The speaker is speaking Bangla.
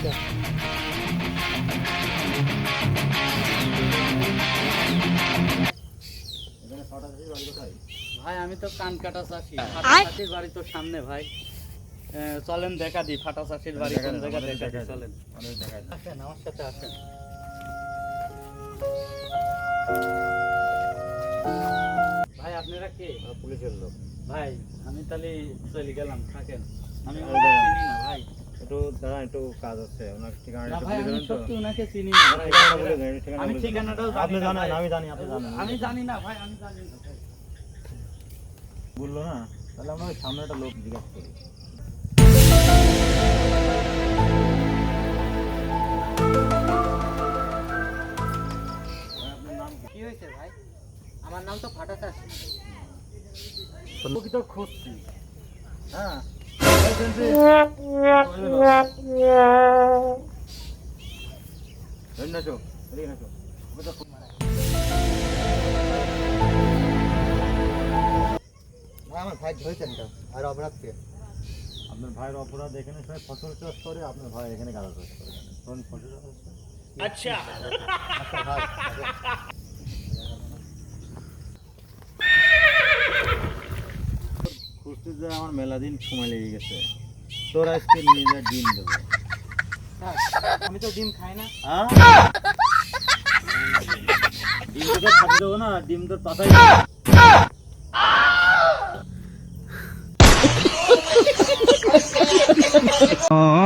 আচ্ছা ভাই আমি তো কান কাটা চাষি, চাষির বাড়ি তো সামনে ভাই। চলেন দেখা দিই ফাটা চাষির বাড়ি কোন জায়গা, দেখা দিই চলেন। আসেন আমার সাথে আসেন। ভাই আপনারা কে? পুলিশের লোক। ভাই আমি তাহলে চলে গেলাম, থাকেন। আমি ওই ওনাকে দাঁড়ান। চিনি না ভাই। একটু দাঁড়ান, একটু কাজ আছে, ওনার ঠিকানাটা না একটু ভাই বলে আমি দেবেন তো? সত্যি ওনাকে চিনি না ভাই। ঠিকানাটা বলে দেন, ঠিকানা আমি বলে দেন। ঠিকানাটাও আপনি জানি না জানেন, ভাই। আমি জানি, আপনি জানেন। আমি জানি না ভাই, আমি জানি না ভাই। বললো না, তাহলে আমরা ওই সামনে একটা লোক জিজ্ঞাসা করি। আপনার নাম কি? কি হয়েছে ভাই? আমার নাম তো ফাটা চাষি। তোকে তো খুঁজছি। হ্যাঁ আমার ভাই ধরেছেন তো আর অপরাধ কে? আপনার ভাইয়ের অপরাধ, এখানে সবাই ফসল চাষ করে, আপনার ভাই এখানে গাঁদা চাষ করে। কোন ফসল চাষ করে? আচ্ছা ভাই খুঁজতে যে আমার মেলা দিন সময় লেগে গেছে। তোর আজকে নিয়ে যা ডিম দেবো। স্যার, আমি তো ডিম খাই না। ডিম তো খাতে দেবো না, ডিম তোর পাতাই Oh